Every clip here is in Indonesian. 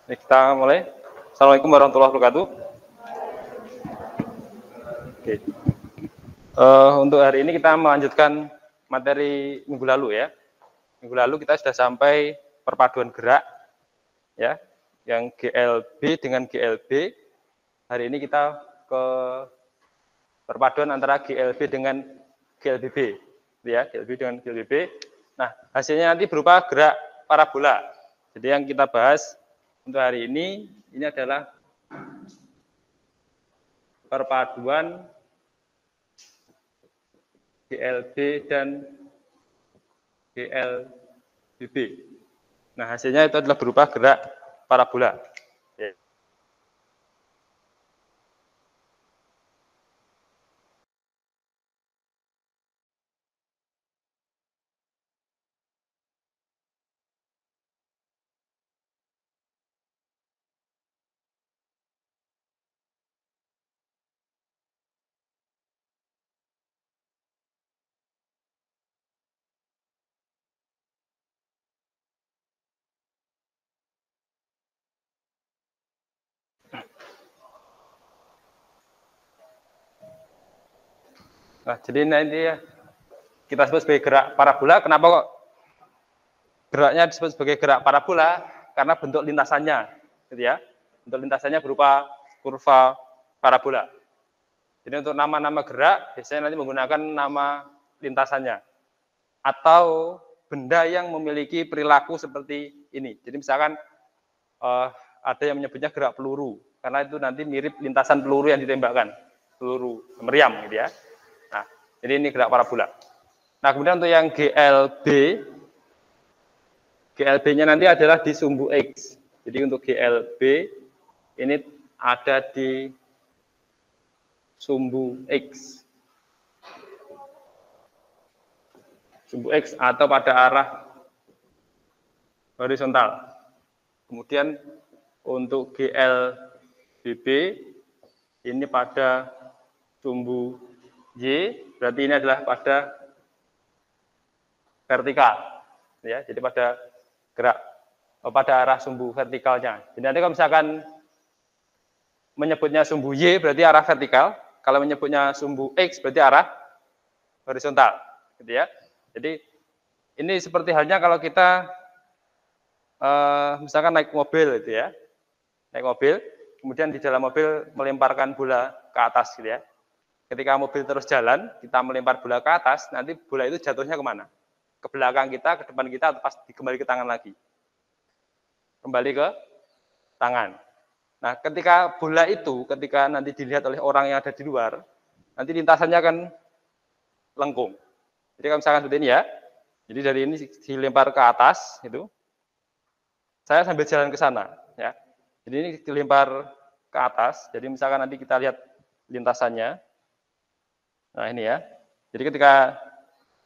Ini kita mulai. Assalamualaikum warahmatullahi wabarakatuh. Oke. Untuk hari ini kita melanjutkan materi minggu lalu ya. Minggu lalu kita sudah sampai perpaduan gerak ya, yang GLB dengan GLB. Hari ini kita ke perpaduan antara GLB dengan GLBB, ya, GLB dengan GLBB. Nah, hasilnya nanti berupa gerak parabola. Jadi yang kita bahas untuk hari ini adalah perpaduan GLB dan GLBB. Nah, hasilnya itu adalah berupa gerak parabola. Nah, jadi nanti kita sebut sebagai gerak parabola. Kenapa kok geraknya disebut sebagai gerak parabola? Karena bentuk lintasannya, gitu ya. Bentuk lintasannya berupa kurva parabola. Jadi untuk nama-nama gerak biasanya nanti menggunakan nama lintasannya atau benda yang memiliki perilaku seperti ini. Jadi misalkan ada yang menyebutnya gerak peluru karena itu nanti mirip lintasan peluru yang ditembakkan, peluru meriam, gitu ya. Nah, jadi ini gerak parabola. Nah, kemudian untuk yang GLB, GLB-nya nanti adalah di sumbu X. Jadi untuk GLB ini ada di sumbu X. Sumbu X atau pada arah horizontal. Kemudian untuk GLBB ini pada sumbu Y, berarti ini adalah pada vertikal. Ya, jadi pada gerak pada arah sumbu vertikalnya. Jadi nanti kalau misalkan menyebutnya sumbu Y berarti arah vertikal, kalau menyebutnya sumbu X berarti arah horizontal, gitu ya. Jadi ini seperti halnya kalau kita misalkan naik mobil, gitu ya, naik mobil, kemudian di dalam mobil melemparkan bola ke atas, gitu ya. Ketika mobil terus jalan, kita melempar bola ke atas, nanti bola itu jatuhnya kemana? Ke belakang kita, ke depan kita, atau pasti kembali ke tangan lagi. Kembali ke tangan. Nah, ketika bola itu, ketika nanti dilihat oleh orang yang ada di luar, nanti lintasannya akan lengkung. Jadi kalau misalkan seperti ini ya, jadi dari ini dilempar ke atas, itu, saya sambil jalan ke sana, ya. Jadi ini dilempar ke atas, jadi misalkan nanti kita lihat lintasannya. Nah ini ya, jadi ketika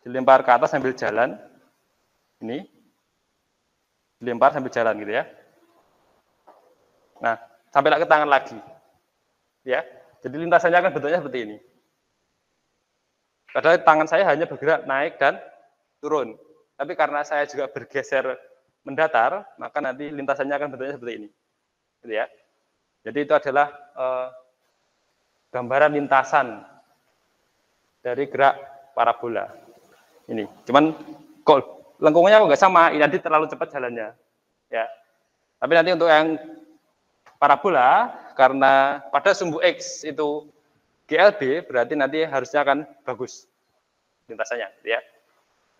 dilempar ke atas sambil jalan, ini dilempar sambil jalan gitu ya. Nah, sampai ke tangan lagi, ya. Jadi lintasannya akan bentuknya seperti ini. Padahal tangan saya hanya bergerak naik dan turun. Tapi karena saya juga bergeser mendatar, maka nanti lintasannya akan bentuknya seperti ini, gitu ya. Jadi itu adalah gambaran lintasan dari gerak parabola. Ini, cuman kok lengkungnya kok nggak sama, nanti terlalu cepat jalannya, ya. Tapi nanti untuk yang parabola, karena pada sumbu X itu GLB, berarti nanti harusnya akan bagus lintasannya, ya.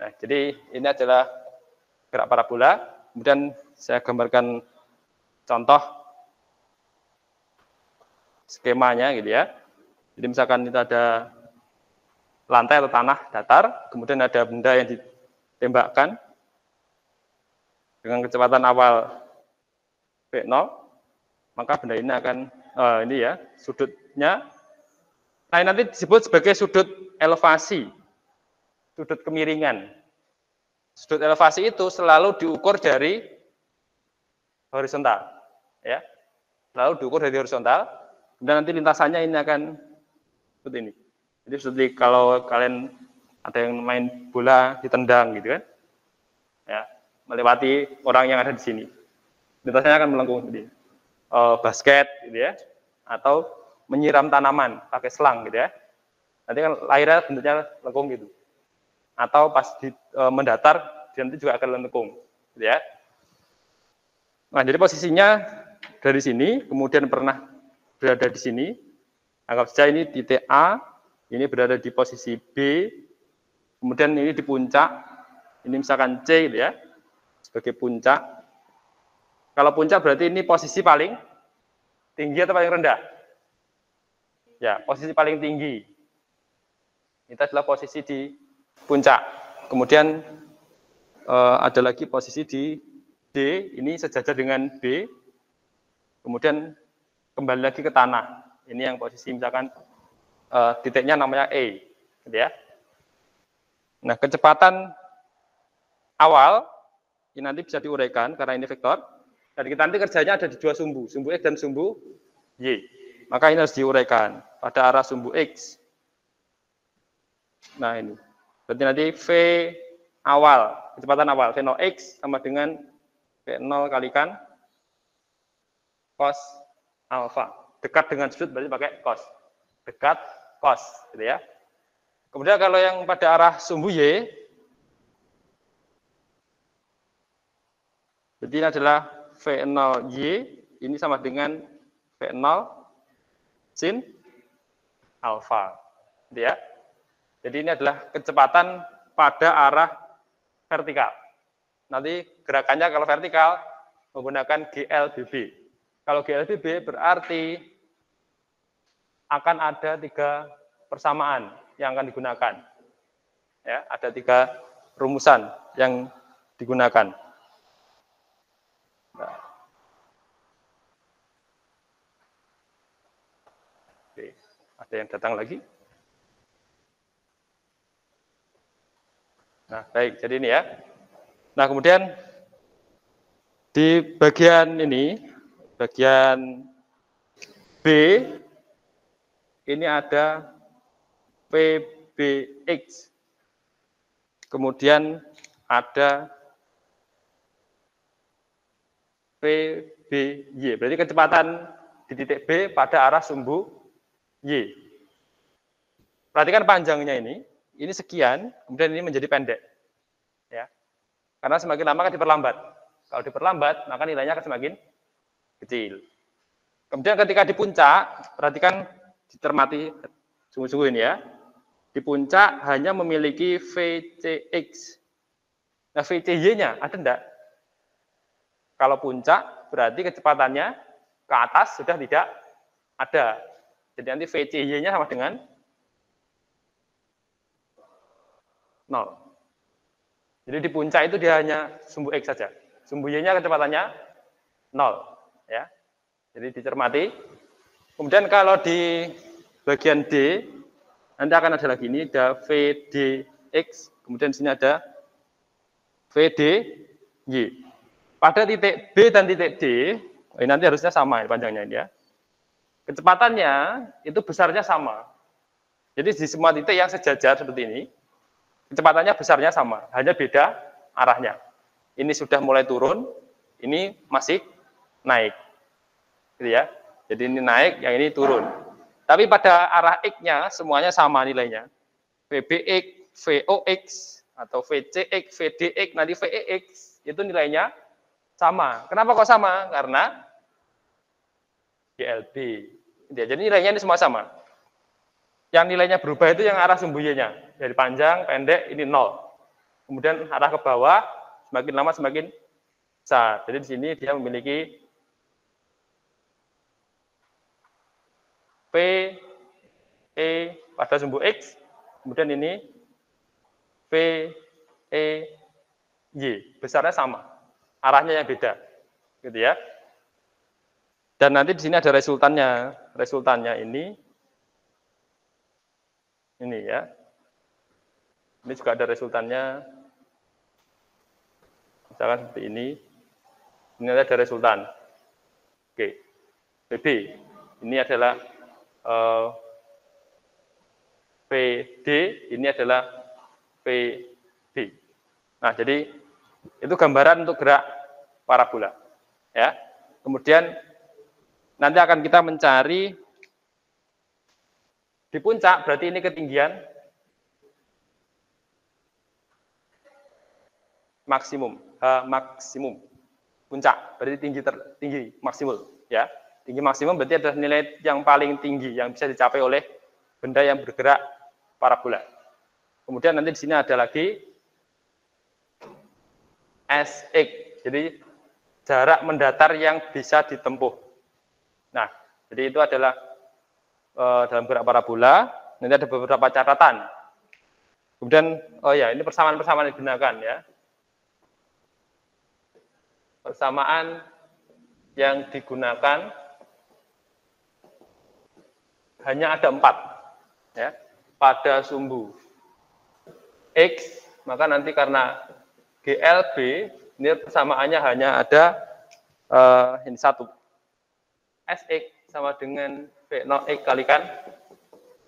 Nah, jadi ini adalah gerak parabola. Kemudian saya gambarkan contoh skemanya, gitu ya. Jadi misalkan kita ada lantai atau tanah datar, kemudian ada benda yang ditembakkan dengan kecepatan awal V0, maka benda ini akan ini ya sudutnya. Nah, ini nanti disebut sebagai sudut elevasi, sudut kemiringan. Sudut elevasi itu selalu diukur dari horizontal, ya, selalu diukur dari horizontal. Dan nanti lintasannya ini akan seperti ini. Jadi seperti kalau kalian ada yang main bola ditendang gitu kan, ya, melewati orang yang ada di sini. lintasannya akan melengkung seperti ini. Basket gitu ya, atau menyiram tanaman pakai selang gitu ya. Nanti kan airnya bentuknya lengkung gitu. Atau pas mendatar nanti juga akan lengkung gitu ya. Nah, jadi posisinya dari sini, kemudian pernah berada di sini. Anggap saja ini titik A, ini berada di posisi B, kemudian ini di puncak, ini misalkan C gitu ya, sebagai puncak. Kalau puncak berarti ini posisi paling tinggi atau paling rendah? Ya, posisi paling tinggi. Itu adalah posisi di puncak. Kemudian ada lagi posisi di D, ini sejajar dengan B, kemudian kembali lagi ke tanah. Ini yang posisi misalkan titiknya namanya E, gitu ya. Nah, kecepatan awal ini nanti bisa diuraikan karena ini vektor. Dan kita nanti kerjanya ada di dua sumbu X dan sumbu Y. Maka ini harus diuraikan pada arah sumbu X. Nah, ini. Berarti nanti V awal, kecepatan awal, V0x sama dengan V0 kalikan cos alfa. Dekat dengan sudut berarti pakai cos. Dekat cos, gitu ya. Kemudian kalau yang pada arah sumbu Y, berarti ini adalah V0Y, ini sama dengan V0 sin alfa. Gitu ya. Jadi ini adalah kecepatan pada arah vertikal. Nanti gerakannya kalau vertikal menggunakan GLBB. Kalau GLBB berarti akan ada 3 persamaan yang akan digunakan. Ya, ada 3 rumusan yang digunakan. Nah. Oke, ada yang datang lagi? Nah, baik, jadi ini ya. Nah, kemudian di bagian ini, bagian B, ini ada PBX. Kemudian ada PBY. Berarti kecepatan di titik B pada arah sumbu Y. Perhatikan panjangnya ini sekian, kemudian ini menjadi pendek. Ya. Karena semakin lama kan diperlambat. Kalau diperlambat, maka nilainya akan semakin kecil. Kemudian ketika di puncak, perhatikan dicermati sungguh-sungguh ini ya. Di puncak hanya memiliki VCX. Nah, VCY-nya ada enggak? Kalau puncak, berarti kecepatannya ke atas sudah tidak ada. Jadi nanti VCY-nya sama dengan 0. Jadi di puncak itu dia hanya sumbu X saja. Sumbu Y-nya kecepatannya 0. Ya. Jadi dicermati. Kemudian kalau di bagian D, nanti akan ada lagi ini, ada VDX, kemudian di sini ada VDY. Pada titik B dan titik D, ini nanti harusnya sama panjangnya ini ya. Kecepatannya itu besarnya sama. Jadi di semua titik yang sejajar seperti ini, kecepatannya besarnya sama, hanya beda arahnya. Ini sudah mulai turun, ini masih naik. Gitu ya. Jadi ini naik, yang ini turun. Tapi pada arah X-nya semuanya sama nilainya. VBX, VOX, atau VCX, VDX, nanti VEX, itu nilainya sama. Kenapa kok sama? Karena GLB. Jadi nilainya ini semua sama. Yang nilainya berubah itu yang arah sumbu Y-nya. Dari panjang, pendek, ini 0. Kemudian arah ke bawah, semakin lama semakin besar. Jadi di sini dia memiliki P, E pada sumbu X, kemudian ini P, E, Y. Besarnya sama. Arahnya yang beda. Gitu ya. Dan nanti di sini ada resultannya. Resultannya ini ya. Ini juga ada resultannya. Misalkan seperti ini. Ini ada resultan. Oke. PB. Ini adalah PD, ini adalah PB. Nah, jadi itu gambaran untuk gerak parabola. Ya. Kemudian nanti akan kita mencari di puncak, berarti ini ketinggian maksimum, maksimum. Puncak, berarti tinggi maksimum, ya. Tinggi maksimum berarti adalah nilai yang paling tinggi yang bisa dicapai oleh benda yang bergerak parabola. Kemudian nanti di sini ada lagi SX, jadi jarak mendatar yang bisa ditempuh. Nah, jadi itu adalah dalam gerak parabola. Nanti ada beberapa catatan. Kemudian, oh ya, ini persamaan-persamaan yang digunakan, ya. Persamaan yang digunakan hanya ada 4, ya. Pada sumbu X, maka nanti karena GLB, ini persamaannya hanya ada ini 1. SX sama dengan V0X kalikan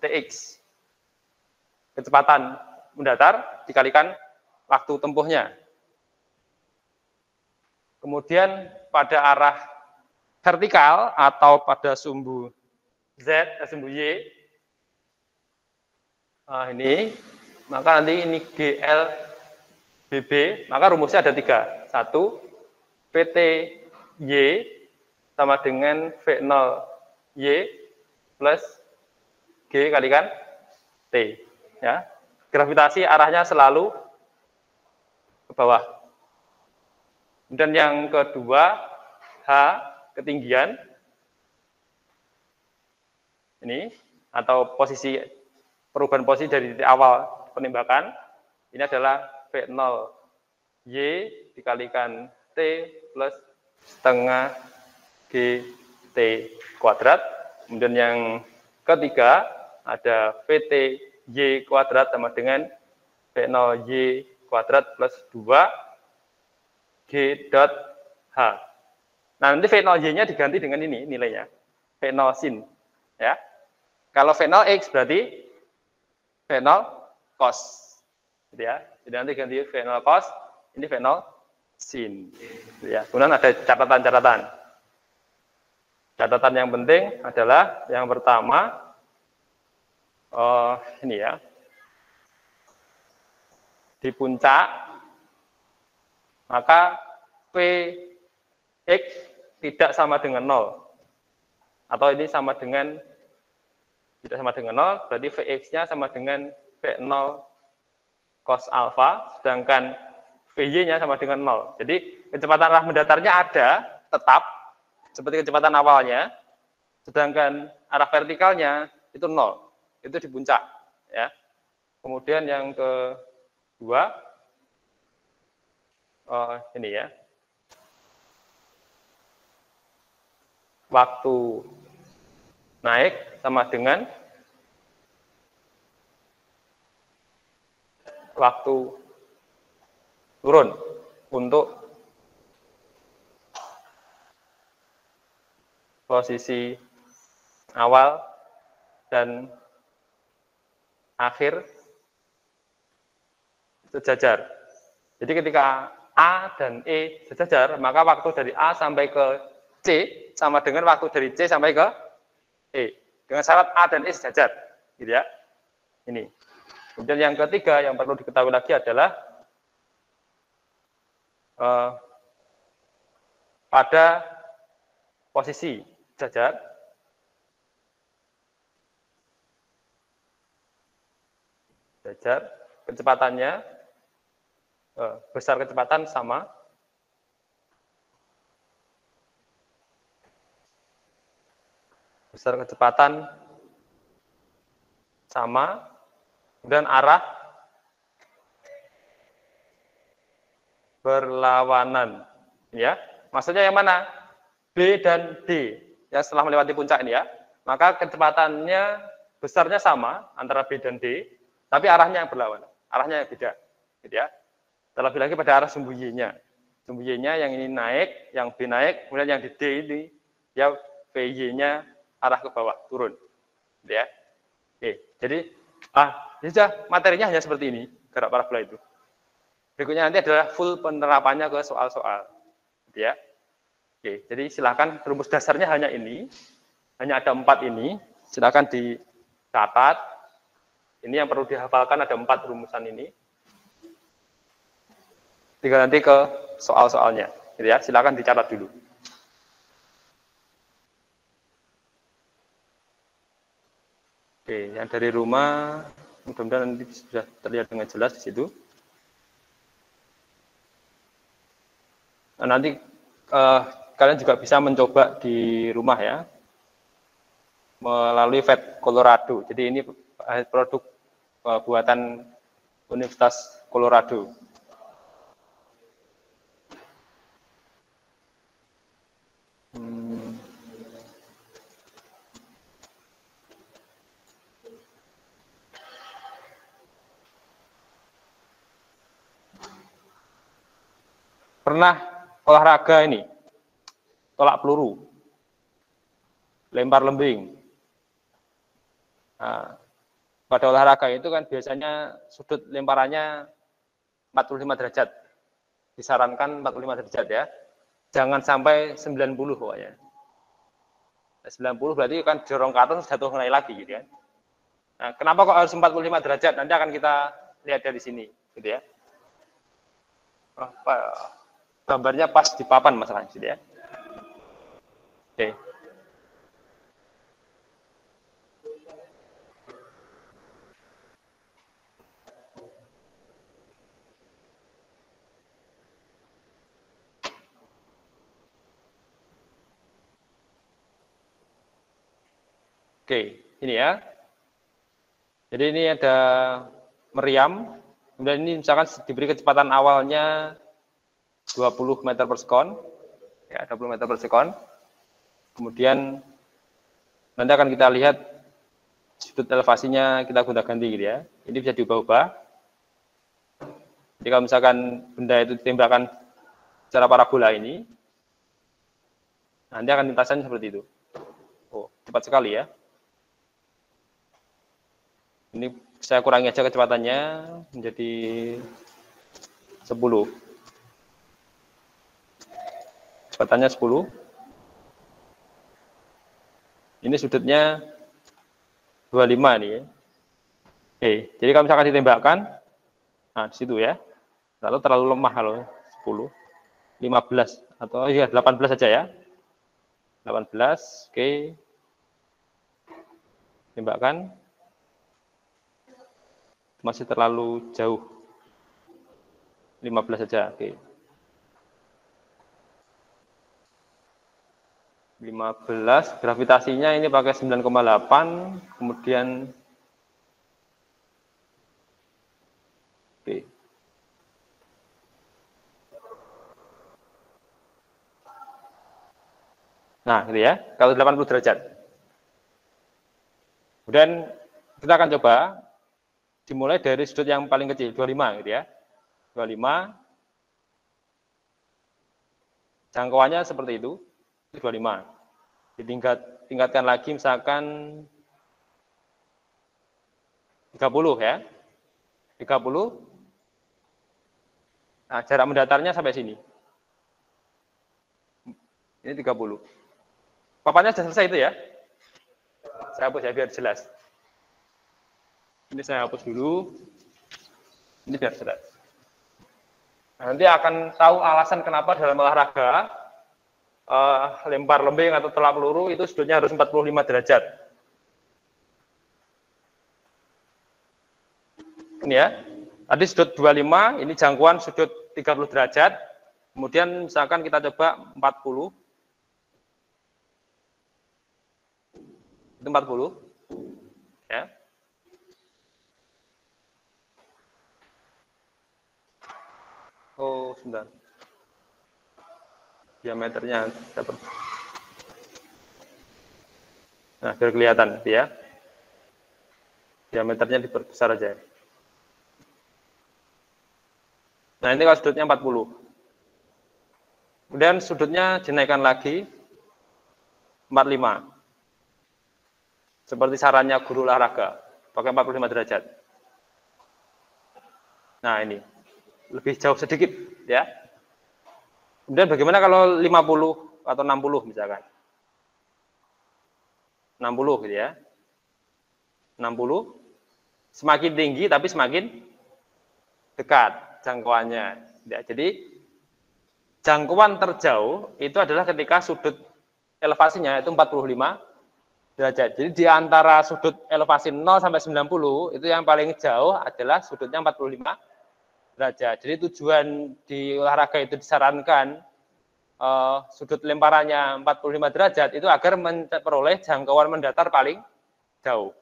TX. Kecepatan mendatar dikalikan waktu tempuhnya. Kemudian pada arah vertikal atau pada sumbu Z, sumbu Y, ini, maka nanti ini GLBB, maka rumusnya ada 3. 1, PT Y sama dengan V0 Y plus G kalikan T. Ya. Gravitasi arahnya selalu ke bawah. Dan yang kedua, H, ketinggian. Ini, atau posisi, perubahan posisi dari titik awal penembakan. Ini adalah V0 Y dikalikan T plus setengah GT kuadrat. Kemudian yang ketiga, ada VT Y kuadrat sama dengan V0 Y kuadrat plus 2 G dot H. Nah, nanti V0 Y-nya diganti dengan ini nilainya. V0 sin. Ya. Kalau V0 X berarti V0 cos. Gitu ya. Jadi nanti ganti V0 cos, ini V0 sin. Gitu ya. Kemudian ada catatan-catatan. Catatan yang penting adalah yang pertama, ini ya. Di puncak, maka Px tidak sama dengan 0. Atau ini sama dengan, tidak sama dengan 0, berarti Vx-nya sama dengan V0 cos alpha, sedangkan Vy-nya sama dengan 0. Jadi kecepatan arah mendatarnya ada, tetap, seperti kecepatan awalnya, sedangkan arah vertikalnya itu 0. Itu di puncak. Ya. Kemudian yang kedua, ini ya, waktu naik sama dengan waktu turun untuk posisi awal dan akhir sejajar. Jadi ketika A dan E sejajar, maka waktu dari A sampai ke C sama dengan waktu dari C sampai ke E. Dengan syarat A dan E sejajar. Gitu ya. Ini. Kemudian yang ketiga yang perlu diketahui lagi adalah pada posisi sejajar, kecepatannya, besar kecepatan sama, kemudian arah berlawanan, ya. Maksudnya yang mana? B dan D, ya, setelah melewati puncak ini ya. Maka kecepatannya besarnya sama antara B dan D, tapi arahnya yang berlawanan, arahnya yang beda, gitu ya. Terlebih lagi pada arah sumbu Y-nya. Sumbu Y-nya yang ini naik, yang B naik, kemudian yang di D ini ya VY-nya arah ke bawah, turun. Gitu ya. Oke, jadi sudah materinya hanya seperti ini, gerak parabola itu. Berikutnya nanti adalah full penerapannya ke soal-soal. Gitu ya. Oke, jadi silakan rumus dasarnya hanya ini, hanya ada 4 ini, silakan dicatat. Ini yang perlu dihafalkan, ada 4 rumusan ini. Tinggal nanti ke soal-soalnya, gitu ya. Silakan dicatat dulu. Oke, yang dari rumah, mudah-mudahan nanti sudah terlihat dengan jelas di situ. Nah, nanti kalian juga bisa mencoba di rumah ya, melalui VET Colorado. Jadi ini produk buatan Universitas Colorado. Pernah olahraga ini, tolak peluru, lempar lembing. Nah, pada olahraga itu kan biasanya sudut lemparannya 45 derajat. Disarankan 45 derajat ya. Jangan sampai 90 pokoknya. 90 berarti kan jorong ke atas jatuh naik lagi gitu kan. Nah, kenapa kok harus 45 derajat? Nanti akan kita lihat dari sini gitu ya. Gambarnya pas di papan masalahnya gitu ya. Oke. Oke, ini ya. Jadi ini ada meriam, kemudian ini misalkan diberi kecepatan awalnya 20 meter per sekon, ya 20 meter per sekon. Kemudian nanti akan kita lihat sudut elevasinya kita gonta-ganti gitu ya. Ini bisa diubah-ubah. Jadi kalau misalkan benda itu ditembakkan secara parabola ini, nanti akan lintasannya seperti itu. Oh, cepat sekali ya. Ini saya kurangi aja kecepatannya menjadi 10. Kecepatannya 10. Ini sudutnya 25 nih ya. Oke, jadi kalau misalkan ditembakkan, nah di situ ya. Lalu terlalu lemah kalau 10, 15 atau ya 18 saja ya. 18, oke. Tembakkan. Masih terlalu jauh. 15 saja, oke. 15, gravitasinya ini pakai 9,8, kemudian oke. Nah, gitu ya. Kalau 80 derajat. Kemudian kita akan coba dimulai dari sudut yang paling kecil, 25 gitu ya. 25. Jangkauannya seperti itu, 25. Tingkatkan lagi misalkan 30 ya. 30. Nah, jarak mendatarnya sampai sini. Ini 30. Papannya sudah selesai itu ya. Saya hapus ya biar jelas. Ini saya hapus dulu. Ini biar jelas. Nah, nanti akan tahu alasan kenapa dalam olahraga lempar lembing atau tolak peluru itu sudutnya harus 45 derajat. Ini ya. Tadi sudut 25, ini jangkauan sudut 30 derajat. Kemudian misalkan kita coba 40. Itu 40. Ya. Oh, sebentar. Diameternya dapat. Nah, biar kelihatan ya. Diameternya diperbesar aja. Nah, ini kalau sudutnya 40. Kemudian sudutnya dinaikkan lagi 45. Seperti sarannya guru olahraga, pakai 45 derajat. Nah, ini lebih jauh sedikit ya. Kemudian bagaimana kalau 50 atau 60 misalkan. 60 gitu ya. 60 semakin tinggi tapi semakin dekat jangkauannya. Ya, jadi jangkauan terjauh itu adalah ketika sudut elevasinya itu 45 derajat. Jadi di antara sudut elevasi 0 sampai 90 itu yang paling jauh adalah sudutnya 45 derajat. Jadi tujuan di olahraga itu disarankan sudut lemparannya 45 derajat itu agar memperoleh jangkauan mendatar paling jauh.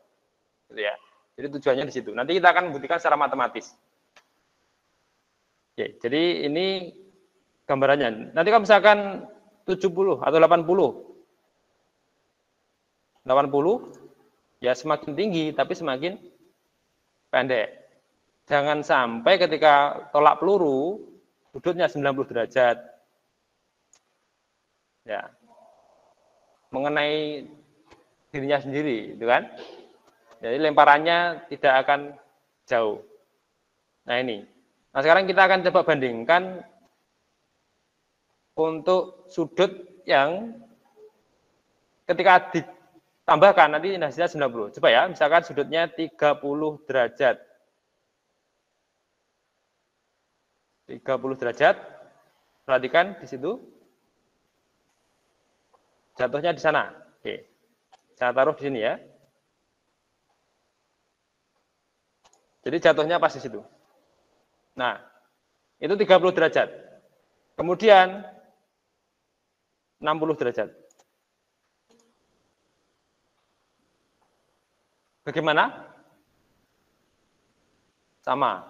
Gitu ya. Jadi tujuannya di situ. Nanti kita akan membuktikan secara matematis. Oke, jadi ini gambarannya. Nanti kalau misalkan 70 atau 80 ya semakin tinggi tapi semakin pendek. Jangan sampai ketika tolak peluru sudutnya 90 derajat. Ya. Mengenai dirinya sendiri, itu kan? Jadi lemparannya tidak akan jauh. Nah, ini. Nah, sekarang kita akan coba bandingkan untuk sudut yang ketika ditambahkan nanti hasilnya 90. Coba ya, misalkan sudutnya 30 derajat. 30 derajat. Perhatikan di situ. Jatuhnya di sana. Oke. Saya taruh di sini ya. Jadi jatuhnya pas di situ. Nah, itu 30 derajat. Kemudian 60 derajat. Bagaimana? Sama.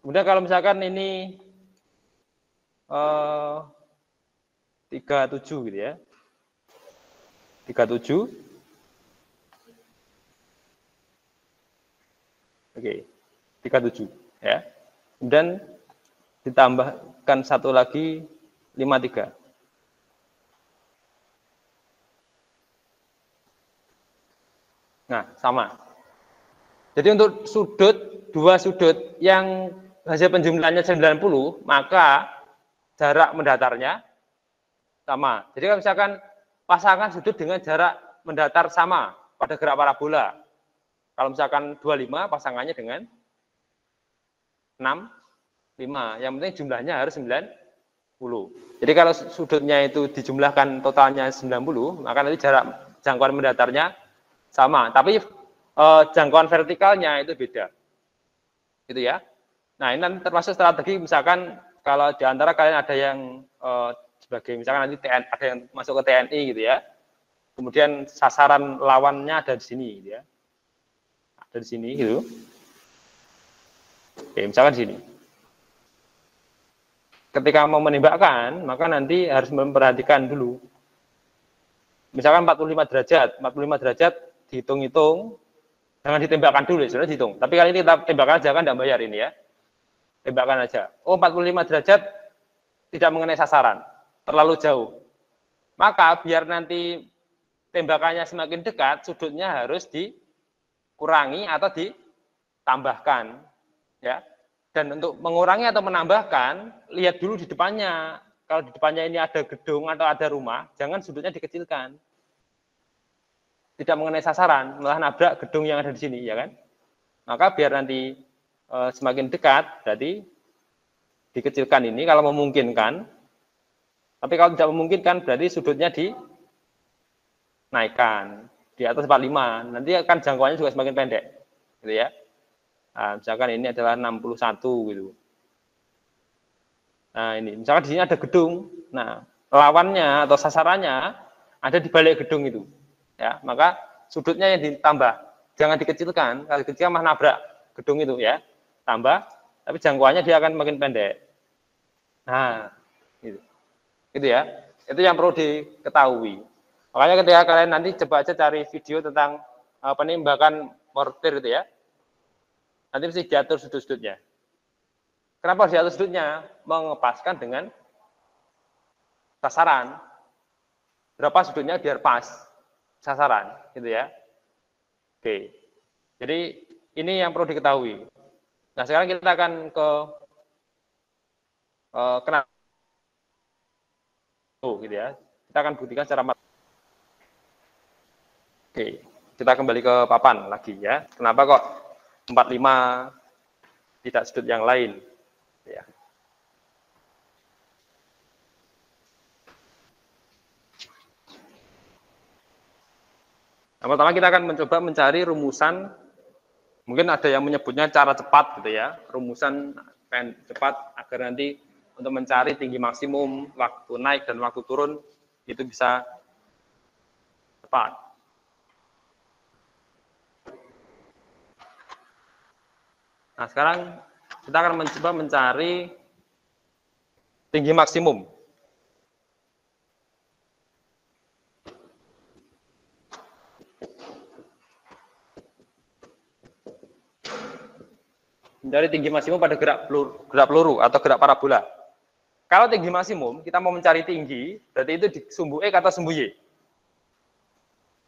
Kemudian kalau misalkan ini 37 gitu ya. 37. Oke. 37 ya. Kemudian ditambahkan satu lagi 53. Nah, sama. Jadi untuk dua sudut yang hasil penjumlahannya 90, maka jarak mendatarnya sama. Jadi kalau misalkan pasangan sudut dengan jarak mendatar sama pada gerak parabola. Kalau misalkan 25, pasangannya dengan 65. Yang penting jumlahnya harus 90. Jadi kalau sudutnya itu dijumlahkan totalnya 90, maka nanti jarak jangkauan mendatarnya sama, tapi jangkauan vertikalnya itu beda, gitu ya. Nah, ini nanti termasuk strategi, misalkan kalau di antara kalian ada yang sebagai misalkan nanti ada yang masuk ke TNI gitu ya, kemudian sasaran lawannya ada di sini, gitu ya, ada di sini gitu. Oke, misalkan di sini. Ketika mau menembakkan, maka nanti harus memperhatikan dulu. Misalkan 45 derajat, 45 derajat dihitung-hitung, jangan ditembakkan dulu, sudah dihitung. Tapi kali ini kita tembakkan aja, kan tidak bayar ini ya. Tembakkan aja. Oh, 45 derajat tidak mengenai sasaran, terlalu jauh. Maka biar nanti tembakannya semakin dekat, sudutnya harus dikurangi atau ditambahkan. Ya. Dan untuk mengurangi atau menambahkan, lihat dulu di depannya. Kalau di depannya ini ada gedung atau ada rumah, jangan sudutnya dikecilkan. Tidak mengenai sasaran, malah nabrak gedung yang ada di sini, ya kan? Maka biar nanti semakin dekat, berarti dikecilkan ini kalau memungkinkan. Tapi kalau tidak memungkinkan, berarti sudutnya dinaikkan di atas 45. Nanti akan jangkauannya juga semakin pendek, gitu ya. Nah, misalkan ini adalah 61 gitu. Nah, ini misalkan di sini ada gedung. Nah, lawannya atau sasarannya ada di balik gedung itu. Ya, maka sudutnya yang ditambah, jangan dikecilkan. Kalau dikecilkan mah nabrak gedung itu ya. Tambah, tapi jangkauannya dia akan makin pendek. Nah, gitu. Gitu ya. Itu yang perlu diketahui. Makanya ketika kalian nanti coba aja cari video tentang penembakan mortir itu ya. Nanti mesti diatur sudut-sudutnya. Kenapa harus diatur sudutnya? Mengepaskan dengan sasaran. Berapa sudutnya biar pas sasaran, gitu ya. Oke. Jadi ini yang perlu diketahui. Nah, sekarang kita akan ke kenapa gitu ya. Kita akan buktikan secara Oke, kita kembali ke papan lagi ya. Kenapa kok 45 tidak sudut yang lain? Ya. Nah, pertama kita akan mencoba mencari rumusan, mungkin ada yang menyebutnya cara cepat gitu ya, rumusan cepat agar nanti untuk mencari tinggi maksimum, waktu naik dan waktu turun itu bisa cepat. Nah, sekarang kita akan mencoba mencari tinggi maksimum. Mencari tinggi maksimum pada gerak peluru atau gerak parabola. Kalau tinggi maksimum, kita mau mencari tinggi, berarti itu di sumbu X atau sumbu Y?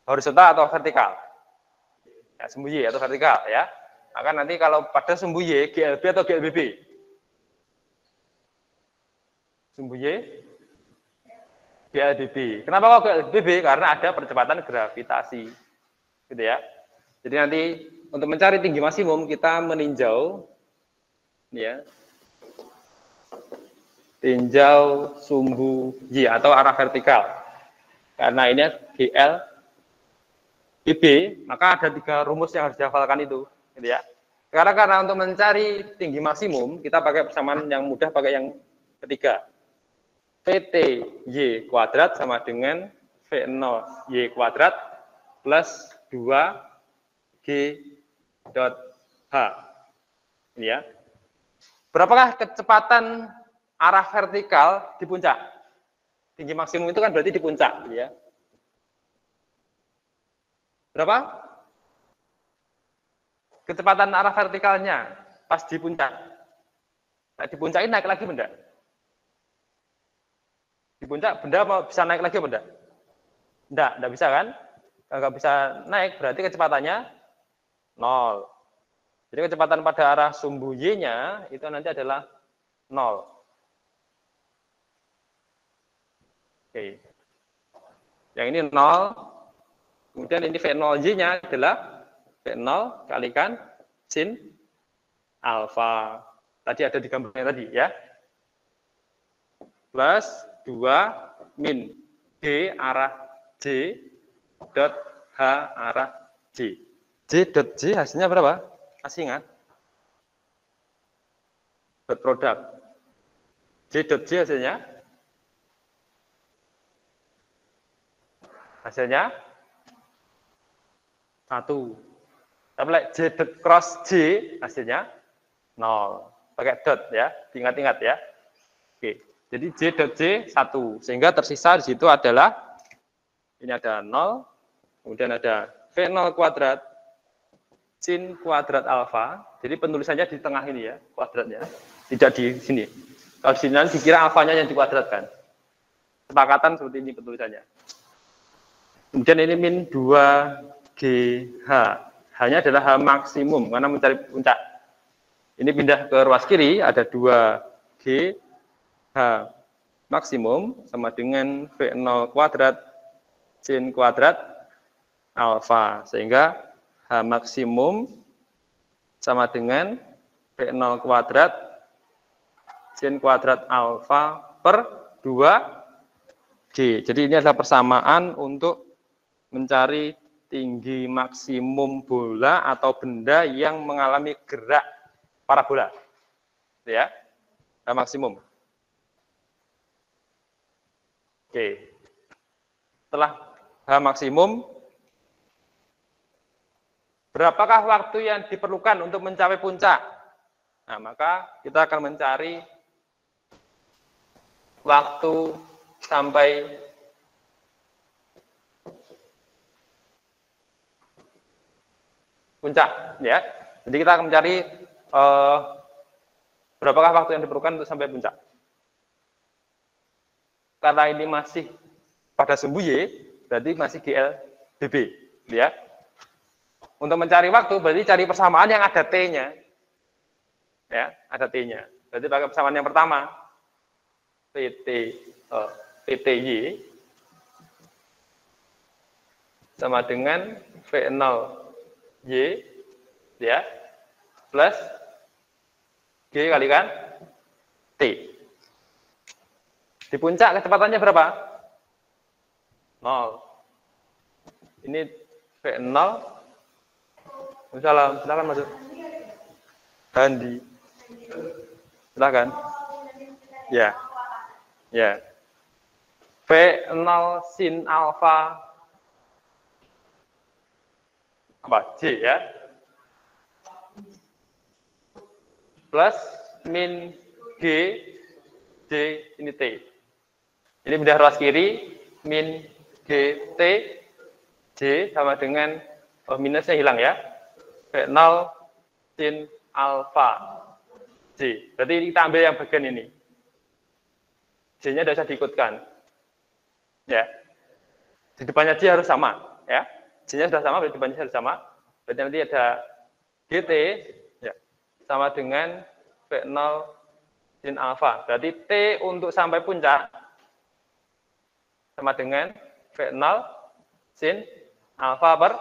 Horizontal atau vertikal? Ya, sumbu Y atau vertikal ya. Maka nanti kalau pada sumbu Y, GLB atau GLBB? Sumbu Y, GLBB. Kenapa kok GLBB? Karena ada percepatan gravitasi. Gitu ya. Jadi nanti untuk mencari tinggi maksimum kita meninjau ya. Tinjau sumbu Y atau arah vertikal. Karena ini GL BB, maka ada 3 rumus yang harus dihafalkan itu, gitu ya. Karena untuk mencari tinggi maksimum kita pakai persamaan yang mudah, pakai yang ketiga. VT Y kuadrat sama dengan V0 Y kuadrat plus 2 G dot H. Ini ya. Berapakah kecepatan arah vertikal di puncak? Tinggi maksimum itu kan berarti di puncak, ya. Berapa? Kecepatan arah vertikalnya pas di puncak. Nah, di puncak ini naik lagi benda? Di puncak benda bisa naik lagi benda? Enggak bisa kan? Enggak bisa naik, berarti kecepatannya 0. Jadi kecepatan pada arah sumbu Y-nya itu nanti adalah 0. Oke. Yang ini 0. Kemudian ini V0Y-nya adalah V0 kalikan sin alfa. Tadi ada di gambarnya tadi ya. Plus 2 min G arah J dot H arah J. J dot J hasilnya berapa? Masih ingat? Dot produk. J dot J hasilnya 1. Tapi J dot cross J hasilnya 0. Pakai dot ya, ingat-ingat ya. Oke, jadi J dot J 1. Sehingga tersisa di situ adalah, ini ada 0, kemudian ada V0 kuadrat, sin kuadrat alfa. Jadi penulisannya di tengah ini ya, kuadratnya. Tidak di sini. Kalau di sini nanti dikira alfanya yang dikuadratkan. Sepakatan seperti ini penulisannya. Kemudian ini min 2GH. H-nya adalah H maksimum, karena mencari puncak. Ini pindah ke ruas kiri, ada 2GH maksimum, sama dengan V0 kuadrat, sin kuadrat, alfa. Sehingga H maksimum sama dengan V0 kuadrat, sin kuadrat alfa per 2G. Jadi ini adalah persamaan untuk mencari tinggi maksimum bola atau benda yang mengalami gerak parabola. Ya, maksimum. Oke. Setelah H maksimum, berapakah waktu yang diperlukan untuk mencapai puncak? Nah, maka kita akan mencari waktu sampai puncak, ya. Jadi kita akan mencari berapakah waktu yang diperlukan untuk sampai puncak. Karena ini masih pada sumbu Y, berarti masih GLBB, ya. Untuk mencari waktu berarti cari persamaan yang ada T-nya. Ya, ada T-nya. Berarti pakai persamaan yang pertama. PT PTY sama dengan V0Y ya plus G kalikan T. Di puncak kecepatannya berapa? 0. Ini V0. Silakan masuk. Handi. Silakan. Ya. Ya. V0 sin alfa apa? J ya. Plus min G J ini T. Ini pindah ruas kiri min G T J sama dengan minusnya hilang ya. V0 sin alfa J. Berarti kita ambil yang bagian ini. J-nya tidak usah diikutkan. Ya. Di depannya J harus sama, ya. J-nya sudah sama, berarti depannya harus sama. Berarti nanti ada GT ya, sama dengan V0 sin alfa. Berarti T untuk sampai puncak sama dengan V0 sin alfa per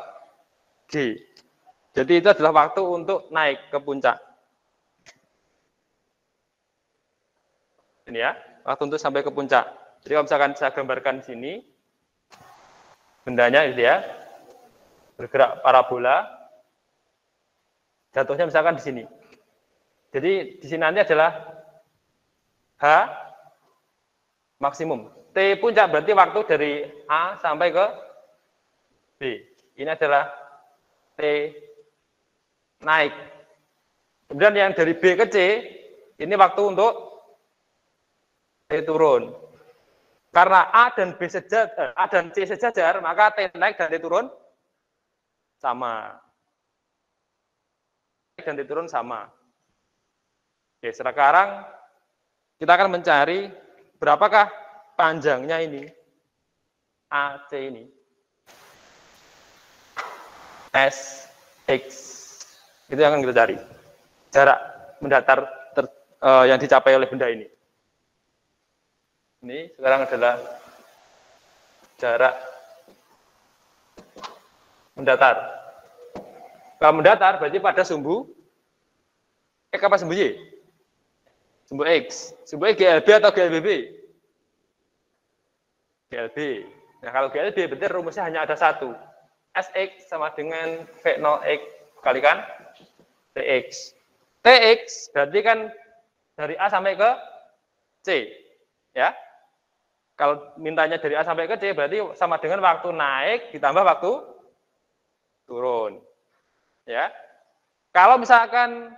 G. Jadi itu adalah waktu untuk naik ke puncak. Ini ya, waktu untuk sampai ke puncak. Jadi kalau misalkan saya gambarkan di sini, bendanya gitu ya, bergerak parabola, jatuhnya misalkan di sini. Jadi di sini nanti adalah H maksimum. T puncak berarti waktu dari A sampai ke B. Ini adalah T naik. Kemudian yang dari B ke C, ini waktu untuk T turun. Karena A dan B sejajar, A dan C sejajar, maka T naik dan T turun sama. Dan T turun sama. Oke, sekarang kita akan mencari berapakah panjangnya ini, AC ini. S, X. Itu yang akan kita cari. Jarak mendatar yang dicapai oleh benda ini. Ini sekarang adalah jarak mendatar. Kalau mendatar berarti pada sumbu X apa sumbu Y? Sumbu X. Sumbu X GLB atau GLBB? GLB. Nah kalau GLB berarti rumusnya hanya ada satu. SX sama dengan V0X kalikan TX. TX berarti kan dari A sampai ke C. Ya. Kalau mintanya dari A sampai ke C berarti sama dengan waktu naik ditambah waktu turun. Ya. Kalau misalkan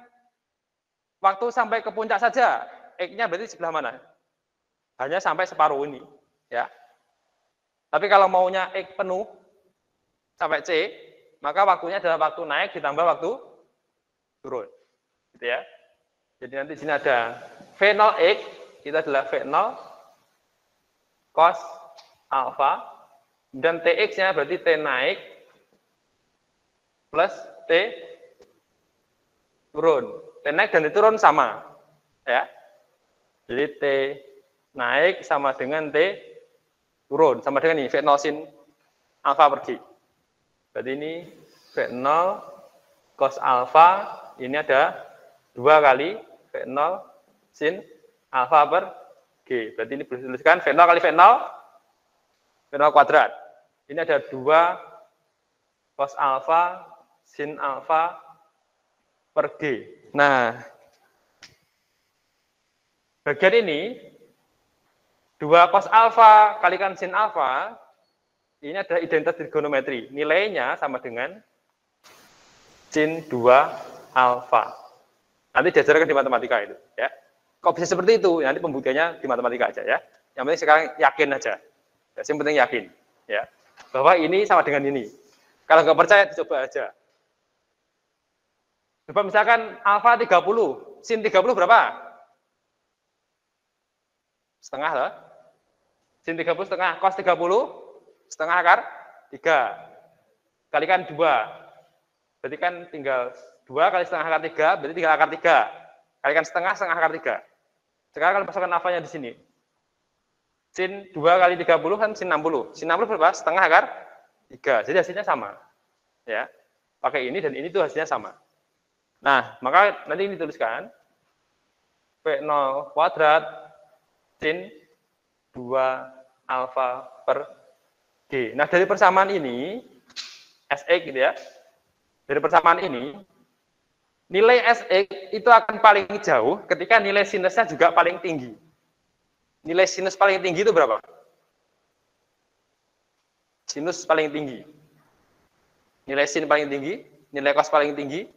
waktu sampai ke puncak saja, X-nya berarti sebelah mana? Hanya sampai separuh ini, ya. Tapi kalau maunya X penuh sampai C, maka waktunya adalah waktu naik ditambah waktu turun. Gitu ya. Jadi nanti di sini ada V0X, itu adalah V0 cos alfa, dan TX-nya berarti T naik plus T turun. T naik dan T turun sama. Ya. Jadi T naik sama dengan T turun. Sama dengan ini, V0 sin alfa per G. Berarti ini V0 cos alfa, ini ada 2 kali V0 sin alfa per G. Berarti ini boleh dituliskan V0 kali V0, V0 kuadrat. Ini ada 2 cos alfa sin alfa per G. Nah, bagian ini 2 cos alfa kalikan sin alfa, ini adalah identitas trigonometri. Nilainya sama dengan sin 2 alfa. Nanti diajarkan di matematika itu, ya. Kok bisa seperti itu? Nanti pembuktiannya di matematika aja, ya. Yang penting sekarang yakin aja. Ya, yang penting yakin, ya. Bahwa ini sama dengan ini. Kalau nggak percaya dicoba aja. Coba misalkan alfa 30, sin 30 berapa? Setengah lah. Sin 30 setengah, cos 30 setengah akar 3. Kalikan 2. Berarti kan tinggal 2 kali setengah akar 3, berarti tinggal akar 3. Kalikan setengah akar 3. Sekarang kalau masukkan alfanya di sini. Sin 2 kali 30 kan sin 60. Sin 60 berapa? Setengah akar 3. Jadi hasilnya sama. Ya. Pakai ini dan ini tuh hasilnya sama. Nah, maka nanti ini dituliskan P0 kuadrat sin 2 alfa per G. Nah, dari persamaan ini, Sx gitu ya, dari persamaan ini, nilai Sx itu akan paling jauh ketika nilai sinusnya juga paling tinggi. Nilai sinus paling tinggi itu berapa? Sinus paling tinggi. Nilai sin paling tinggi, nilai cos paling tinggi.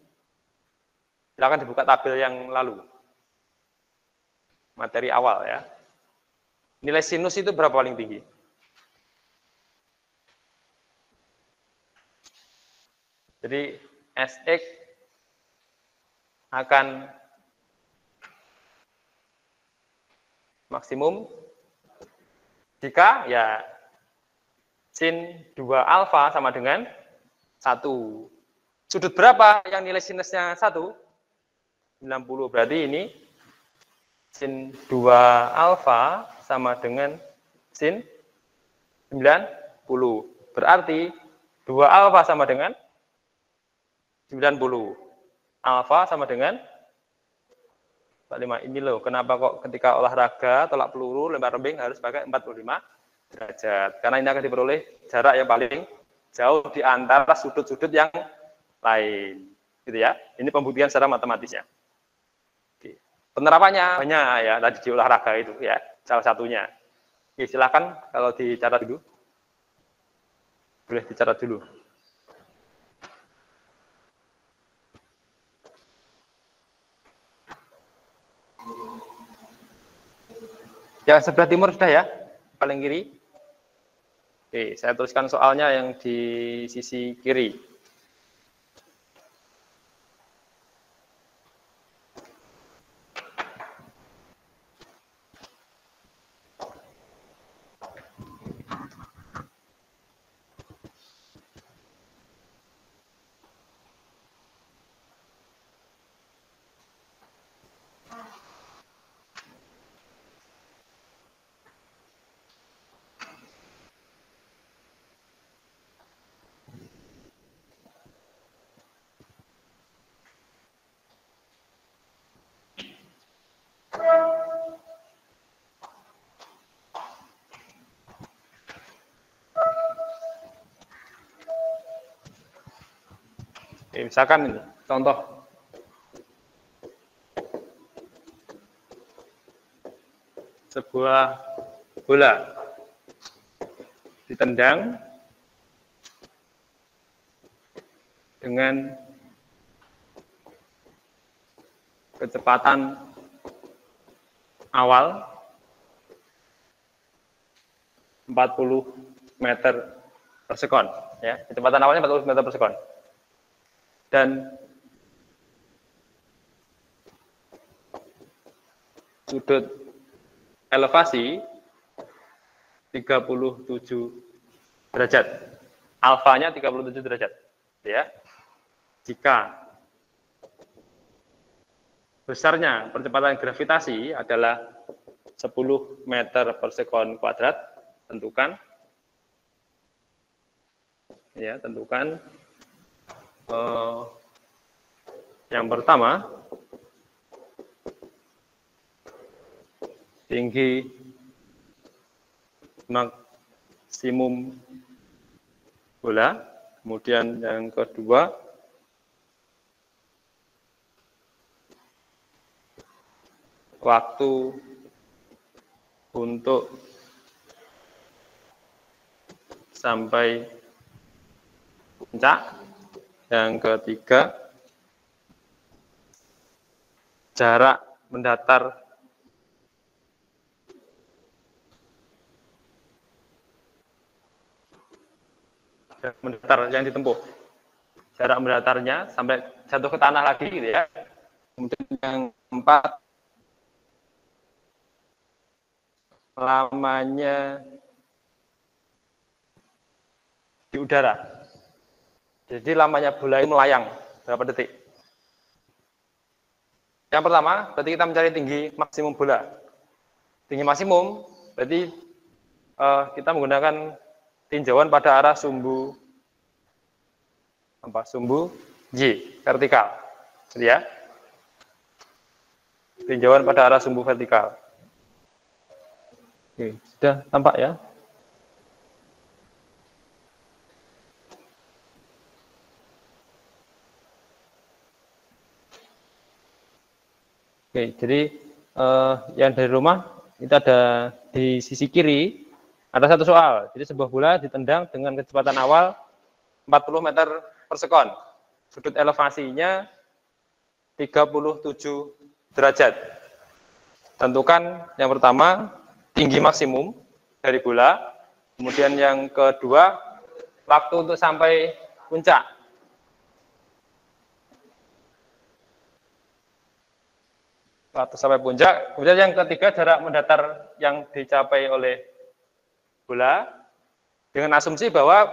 Silakan dibuka tabel yang lalu. Materi awal ya. Nilai sinus itu berapa paling tinggi? Jadi Sx akan maksimum jika ya sin 2 alfa sama dengan 1. Sudut berapa yang nilai sinusnya 1? 90. Berarti ini sin 2 alfa sama dengan sin 90. Berarti 2 alfa sama dengan 90. Alfa sama dengan 45. Ini loh, kenapa kok ketika olahraga, tolak peluru, lempar rembing harus pakai 45 derajat. Karena ini akan diperoleh jarak yang paling jauh di antara sudut-sudut yang lain. Gitu ya. Ini pembuktian secara matematisnya. Oke. Penerapannya banyak ya, tadi di olahraga itu ya, salah satunya. Oke, silakan kalau dicatat dulu. Boleh dicatat dulu. Yang sebelah timur sudah ya, paling kiri. Oke, saya tuliskan soalnya yang di sisi kiri. Oke, misalkan ini, contoh. Sebuah bola ditendang dengan kecepatan awal 40 meter per sekon. Ya, kecepatan awalnya 40 meter per sekon. Dan sudut elevasi 37 derajat. Alfanya 37 derajat. Ya. Jika besarnya percepatan gravitasi adalah 10 meter per sekon kuadrat, tentukan ya, tentukan yang pertama, tinggi maksimum bola, kemudian yang kedua, waktu untuk sampai puncak. Yang ketiga, jarak mendatar yang ditempuh. Jarak mendatarnya sampai jatuh ke tanah lagi gitu ya. Kemudian yang keempat, lamanya di udara. Jadi lamanya bola itu melayang berapa detik? Yang pertama, berarti kita mencari tinggi maksimum bola. Tinggi maksimum berarti kita menggunakan tinjauan pada arah sumbu sumbu Y vertikal, ya. Tinjauan pada arah sumbu vertikal. Oke, sudah tampak ya? Oke, jadi yang dari rumah itu ada di sisi kiri ada satu soal. Jadi sebuah bola ditendang dengan kecepatan awal 40 meter per sekon. Sudut elevasinya 37 derajat. Tentukan yang pertama tinggi maksimum dari bola, kemudian yang kedua waktu untuk sampai puncak. Waktu sampai puncak, kemudian yang ketiga jarak mendatar yang dicapai oleh bola dengan asumsi bahwa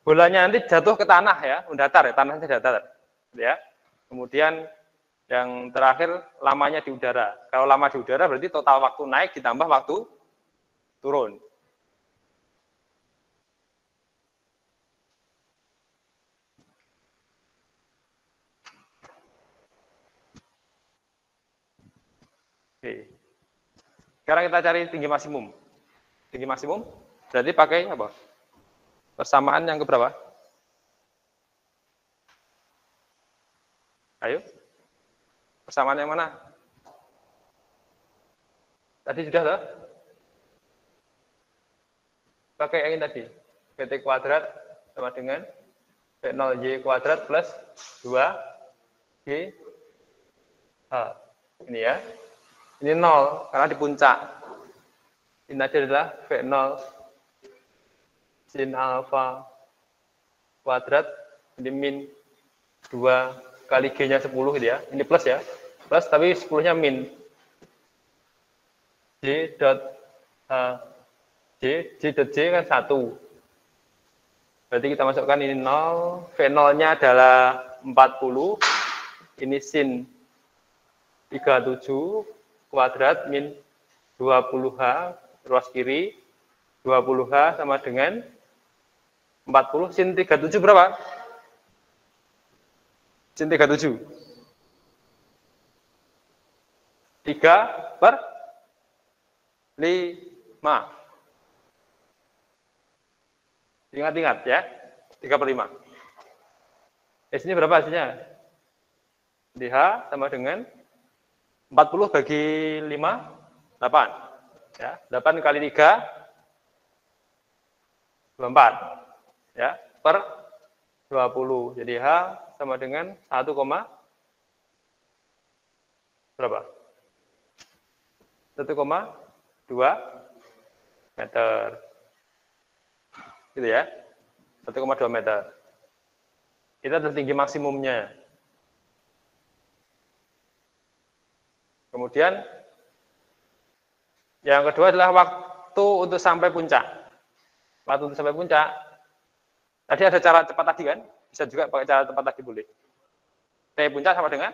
bolanya nanti jatuh ke tanah ya, mendatar ya, tanahnya datar ya. Kemudian yang terakhir lamanya di udara. Kalau lama di udara berarti total waktu naik ditambah waktu turun. Oke. Sekarang kita cari tinggi maksimum. Tinggi maksimum berarti pakai apa? Persamaan yang keberapa? Ayo. Persamaan yang mana? Tadi sudah loh. Pakai yang ini tadi. PT kuadrat sama dengan V0Y kuadrat plus 2G H. Ini ya. Ini 0 karena di puncak. Ini tadi adalah V0 sin alfa kuadrat. Ini min 2 kali G-nya 10 gitu ya. Ini plus ya. Plus tapi 10-nya min. J dot J dot J kan 1. Berarti kita masukkan ini 0. V0-nya adalah 40. Ini sin 37 kuadrat min 20H ruas kiri. 20H sama dengan 40. Sin 37 berapa? Sin 37. 3 per 5. Ingat-ingat ya. 3 per 5. Di sini berapa hasilnya? DH sama dengan 40 bagi 5, 8. Ya, 8 kali 3, 24. Ya, per 20. Jadi H sama dengan 1, berapa? 1,2 meter. Gitu ya. 1,2 meter. Itu adalah tinggi maksimumnya. Kemudian yang kedua adalah waktu untuk sampai puncak. Waktu untuk sampai puncak. Tadi ada cara cepat tadi kan? Bisa juga pakai cara cepat tadi boleh. T puncak sama dengan?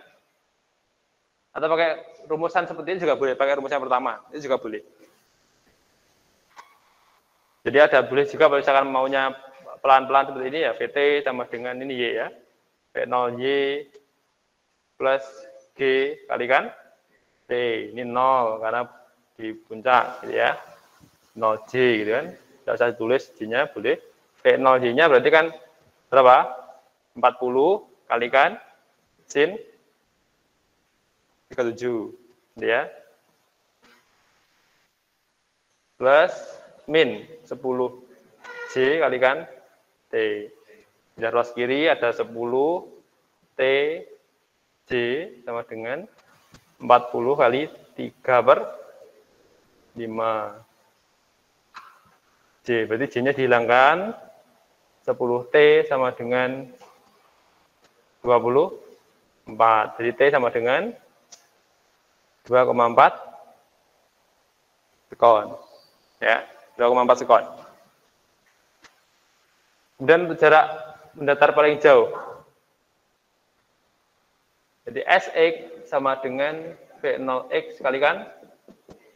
Atau pakai rumusan seperti ini juga boleh. Pakai rumusan yang pertama. Ini juga boleh. Jadi ada boleh juga kalau misalkan maunya pelan-pelan seperti ini ya. VT sama dengan ini Y ya. V0Y plus G kalikan T. Ini 0 karena di puncak gitu ya. 0J gitu kan. Tidak usah ditulis J-nya boleh. V0J-nya berarti kan berapa? 40 kalikan sin 37 gitu ya. Plus min 10 J kalikan T. Di ruas kiri ada 10 T J sama dengan 40 kali 3 per 5 J. Berarti J-nya dihilangkan. 10 T sama dengan 24. Jadi T sama dengan 2,4 sekon. Ya, 2,4 sekon. Kemudian untuk jarak mendatar paling jauh. Jadi Sx sama dengan V0x kalikan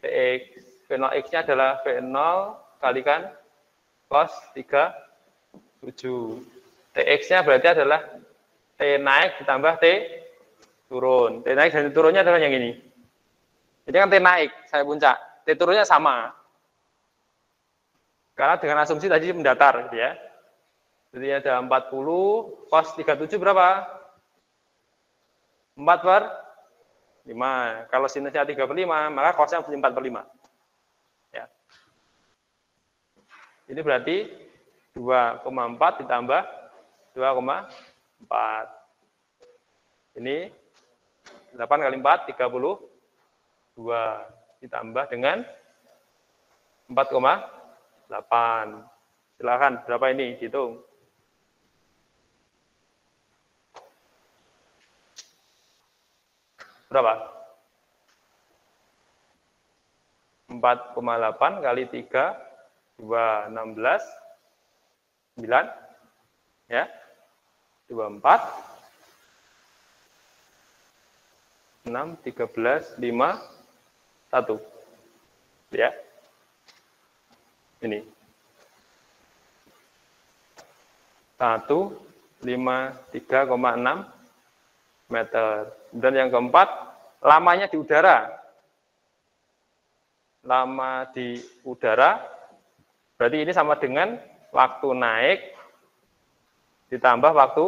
Vx. V0x-nya adalah V0 kalikan cos 37. TX-nya berarti adalah T naik ditambah T turun. T naik dan T turunnya adalah yang ini. Jadi kan T naik, saya puncak. T turunnya sama. Karena dengan asumsi tadi mendatar, gitu ya. Jadi ada 40, cos 37 berapa? 4 per 5. Kalau sinusnya 3/5, maka cosnya 4/5. Ya. Ini berarti 2,4 ditambah 2,4. Ini 8 kali 4, 32. Ditambah dengan 4,8. Silakan, berapa ini? Hitung. Berapa? 4,8 kali 3, 2, 16, 9, ya, 24, 6, 13, 5, 1. Ya. Ini. 153,6 meter. Dan yang keempat, lamanya di udara. Lama di udara, berarti ini sama dengan waktu naik ditambah waktu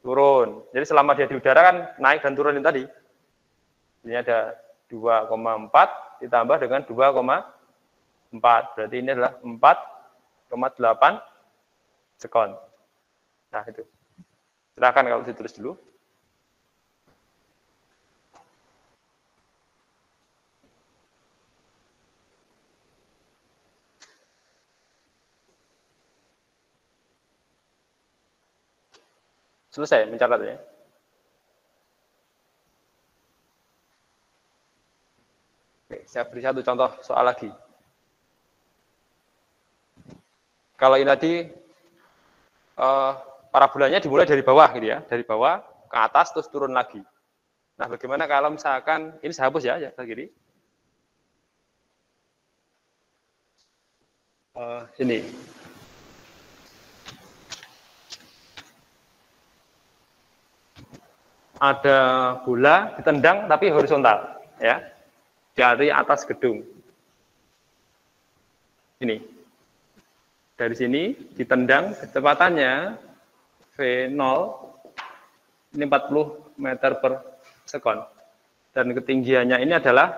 turun. Jadi selama dia di udara kan naik dan turunin tadi. Ini ada 2,4 ditambah dengan 2,4. Berarti ini adalah 4,8 sekon. Nah, itu. Silakan kalau ditulis dulu. Selesai mencatatnya. Oke, saya beri satu contoh soal lagi. Kalau ini tadi parabolanya dimulai dari bawah gitu ya, dari bawah ke atas terus turun lagi. Nah, bagaimana kalau misalkan ini saya hapus ya kiri. Ini. Ada bola ditendang tapi horizontal, ya, dari atas gedung. Ini. Dari sini ditendang kecepatannya V0 ini 40 meter per sekon. Dan ketinggiannya ini adalah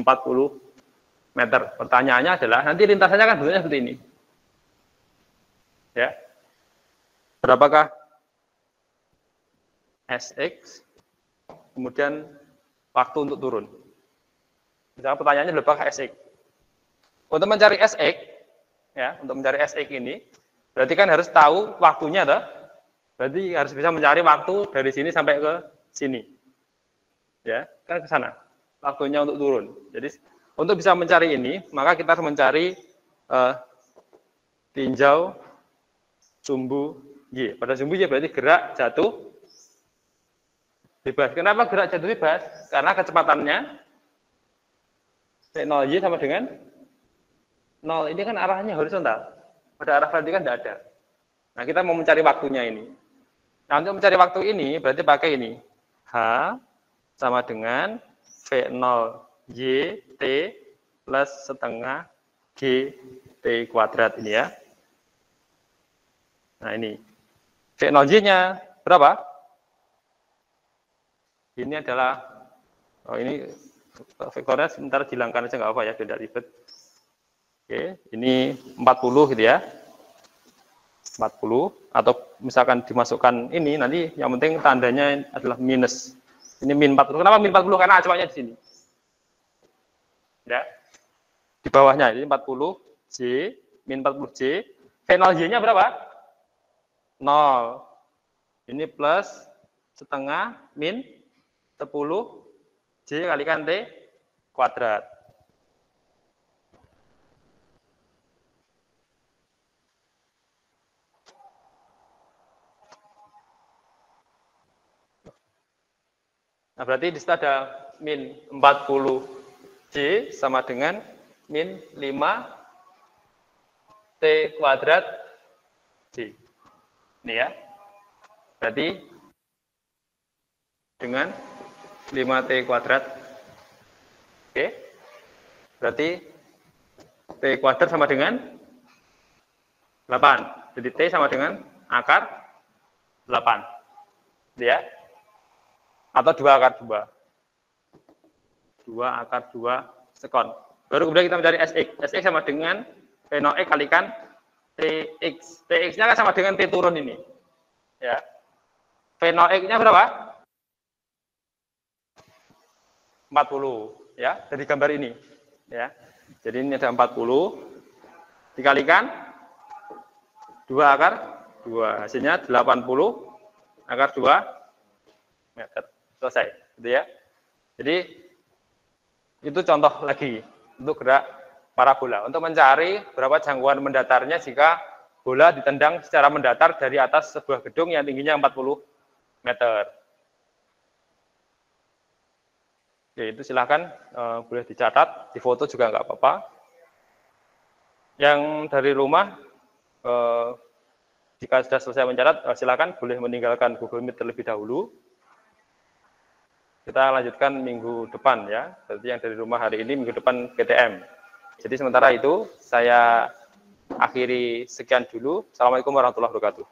40 meter. Pertanyaannya adalah nanti lintasannya kan bentuknya seperti ini. Ya. Berapakah SX, kemudian waktu untuk turun. Misalnya pertanyaannya berapakah SX? Untuk mencari SX, ya, untuk mencari SX ini, berarti kan harus tahu waktunya, toh? Berarti harus bisa mencari waktu dari sini sampai ke sini, ya, kan ke sana. Waktunya untuk turun. Jadi untuk bisa mencari ini, maka kita harus mencari tinjau sumbu Y. Pada sumbu Y berarti gerak jatuh bebas. Kenapa gerak jatuh bebas? Karena kecepatannya V0Y sama dengan 0. Ini kan arahnya horizontal. Pada arah vertikal kan tidak ada. Nah, kita mau mencari waktunya ini. Nah, untuk mencari waktu ini, berarti pakai ini. H sama dengan V0YT plus setengah GT kuadrat ini ya. Nah, ini. V0Y-nya berapa? Ini adalah, ini vektornya sebentar dihilangkan aja nggak apa ya, tidak ribet. Oke, ini 40 gitu ya. 40 atau misalkan dimasukkan ini nanti yang penting tandanya adalah minus. Ini min 40. Kenapa min 40? Karena acuannya di sini. Ya. Di bawahnya ini 40 J, min 40 J. V0Y-nya berapa? 0. Ini plus setengah min 10 J kalikan T kuadrat. Nah, berarti di situ ada min 40 J sama dengan min 5 T kuadrat D. Ini ya. Berarti dengan 5T kuadrat. Oke. Berarti T kuadrat sama dengan 8. Jadi T sama dengan akar 8. Ya. Atau 2 akar 2. 2 akar 2 sekon. Baru kemudian kita mencari SX. SX sama dengan P0X kalikan TX. TX-nya kan sama dengan T turun ini. Ya. P0X-nya berapa? 40. Ya, dari gambar ini. Ya. Jadi ini ada 40. Dikalikan 2 akar 2. Hasilnya 80 akar 2 meter. Selesai. Gitu ya. Jadi, itu contoh lagi untuk gerak parabola. Untuk mencari berapa jangkauan mendatarnya jika bola ditendang secara mendatar dari atas sebuah gedung yang tingginya 40 meter. Ya, itu silahkan boleh dicatat, difoto juga nggak apa-apa. Yang dari rumah, jika sudah selesai mencatat, silakan boleh meninggalkan Google Meet terlebih dahulu. Kita lanjutkan minggu depan ya. Berarti yang dari rumah hari ini, minggu depan PTM. Jadi sementara itu saya akhiri sekian dulu. Assalamualaikum warahmatullahi wabarakatuh.